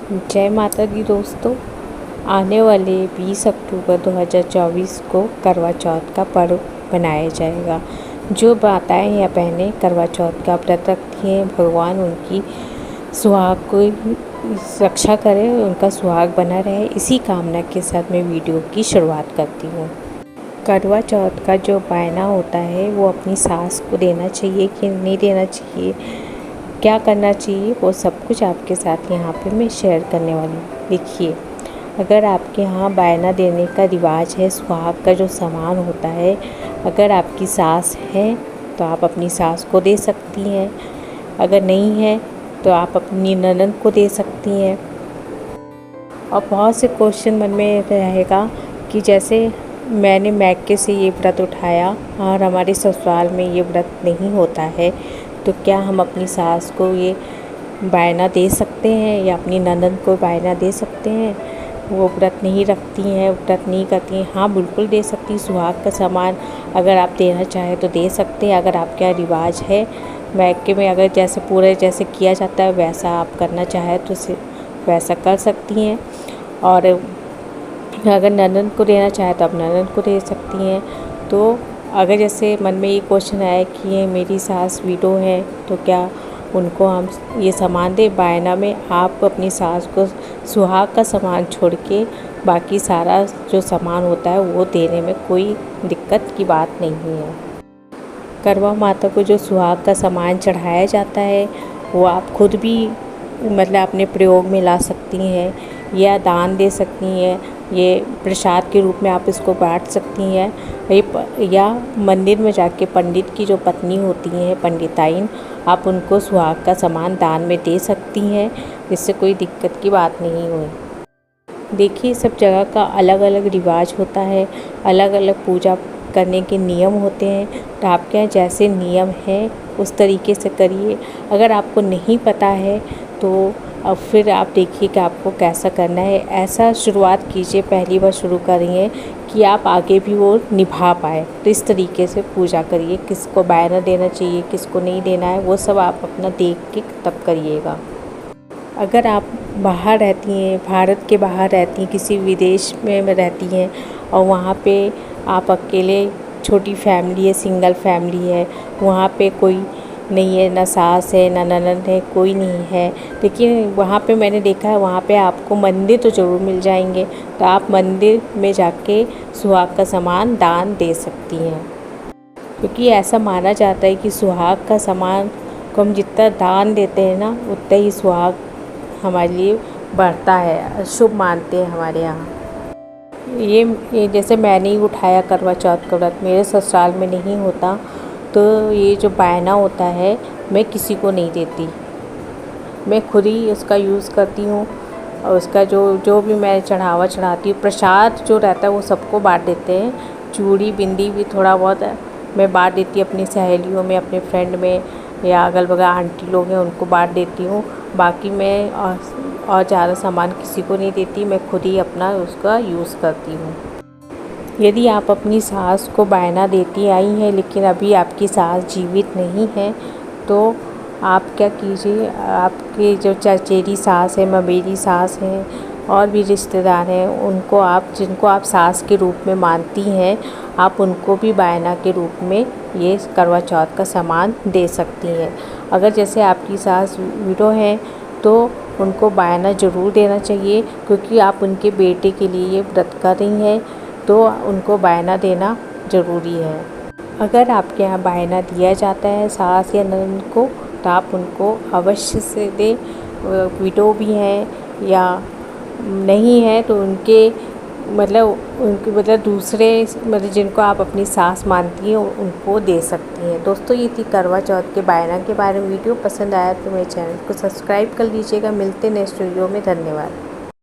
जय माता दी दोस्तों। आने वाले 20 अक्टूबर 2024 को करवा चौथ का पर्व मनाया जाएगा। जो माताएं या बहनें करवा चौथ का व्रत रखती हैं, भगवान उनकी सुहाग को रक्षा करे, उनका सुहाग बना रहे, इसी कामना के साथ मैं वीडियो की शुरुआत करती हूँ। करवा चौथ का जो बायना होता है वो अपनी सास को देना चाहिए कि नहीं देना चाहिए, क्या करना चाहिए, वो सब कुछ आपके साथ यहाँ पे मैं शेयर करने वाली हूँ। देखिए, अगर आपके यहाँ बायना देने का रिवाज है, सुहाग का जो सामान होता है, अगर आपकी सास है तो आप अपनी सास को दे सकती हैं, अगर नहीं है तो आप अपनी ननद को दे सकती हैं। और बहुत से क्वेश्चन मन में रहेगा कि जैसे मैंने मैके से ये व्रत उठाया और हमारे ससुराल में ये व्रत नहीं होता है, तो क्या हम अपनी सास को ये बायना दे सकते हैं या अपनी ननद को बायना दे सकते हैं? वो व्रत नहीं रखती हैं, व्रत नहीं करती हैं। हाँ, बिल्कुल दे सकती हैं। सुहाग का सामान अगर आप देना चाहें तो दे सकते हैं। अगर आपका रिवाज है मैके में, अगर जैसे पूरे जैसे किया जाता है वैसा आप करना चाहें तो वैसा कर सकती हैं। और अगर ननद को देना चाहे तो आप ननद को दे सकती हैं। तो अगर जैसे मन में ये क्वेश्चन आया कि ये मेरी सास विडो है तो क्या उनको हम ये सामान दें बायना में? आप अपनी सास को सुहाग का सामान छोड़ के बाकी सारा जो सामान होता है वो देने में कोई दिक्कत की बात नहीं है। करवा माता को जो सुहाग का सामान चढ़ाया जाता है वो आप खुद भी मतलब अपने प्रयोग में ला सकती हैं या दान दे सकती हैं। ये प्रसाद के रूप में आप इसको बांट सकती हैं या मंदिर में जाके पंडित की जो पत्नी होती हैं, पंडिताइन, आप उनको सुहाग का सामान दान में दे सकती हैं। इससे कोई दिक्कत की बात नहीं हुई। देखिए, सब जगह का अलग अलग रिवाज होता है, अलग अलग पूजा करने के नियम होते हैं। तो आपके यहाँ जैसे नियम है उस तरीके से करिए। अगर आपको नहीं पता है तो अब फिर आप देखिए कि आपको कैसा करना है। ऐसा शुरुआत कीजिए, पहली बार शुरू करिए कि आप आगे भी वो निभा पाए। तो इस तरीके से पूजा करिए। किसको बायना देना चाहिए, किसको नहीं देना है, वो सब आप अपना देख के तब करिएगा। अगर आप बाहर रहती हैं, भारत के बाहर रहती हैं, किसी विदेश में रहती हैं और वहाँ पे आप अकेले, छोटी फैमिली है, सिंगल फैमिली है, वहाँ पे कोई नहीं है, ना सास है ना ननद है, कोई नहीं है, लेकिन वहाँ पे मैंने देखा है वहाँ पे आपको मंदिर तो ज़रूर मिल जाएंगे। तो आप मंदिर में जाके सुहाग का सामान दान दे सकती हैं, क्योंकि ऐसा माना जाता है कि सुहाग का सामान को हम जितना दान देते हैं ना उतना ही सुहाग हमारे लिए बढ़ता है, शुभ मानते हैं हमारे यहाँ। ये जैसे मैंने ही उठाया करवा चौथ का व्रत, मेरे ससुराल में नहीं होता, तो ये जो बायना होता है मैं किसी को नहीं देती, मैं खुद ही उसका यूज़ करती हूँ। और उसका जो भी मैं चढ़ावा चढ़ाती हूँ, प्रसाद जो रहता है वो सबको बांट देते हैं। चूड़ी बिंदी भी थोड़ा बहुत मैं बांट देती हूँ अपनी सहेलियों में, अपने फ्रेंड में, या अगल बगल आंटी लोग हैं उनको बांट देती हूँ। बाकी मैं और ज़्यादा सामान किसी को नहीं देती, मैं खुद ही अपना उसका यूज़ करती हूँ। यदि आप अपनी सास को बायना देती आई हैं लेकिन अभी आपकी सास जीवित नहीं है, तो आप क्या कीजिए, आपके जो चचेरी सास है, ममेरी सास हैं और भी रिश्तेदार हैं, उनको आप जिनको आप सास के रूप में मानती हैं, आप उनको भी बायना के रूप में ये करवा चौथ का सामान दे सकती हैं। अगर जैसे आपकी सास विडो हैं तो उनको बायना ज़रूर देना चाहिए, क्योंकि आप उनके बेटे के लिए ये व्रत कर रही हैं, तो उनको बायना देना ज़रूरी है। अगर आपके यहाँ बायना दिया जाता है सास या ननद को, तो आप उनको अवश्य से दें। विडो भी हैं या नहीं है तो उनके दूसरे जिनको आप अपनी सास मानती हैं उनको दे सकती हैं। दोस्तों, ये थी करवा चौथ के बायना के बारे में वीडियो। पसंद आया तो मेरे चैनल को सब्सक्राइब कर लीजिएगा। मिलते नेक्स्ट वीडियो में। धन्यवाद।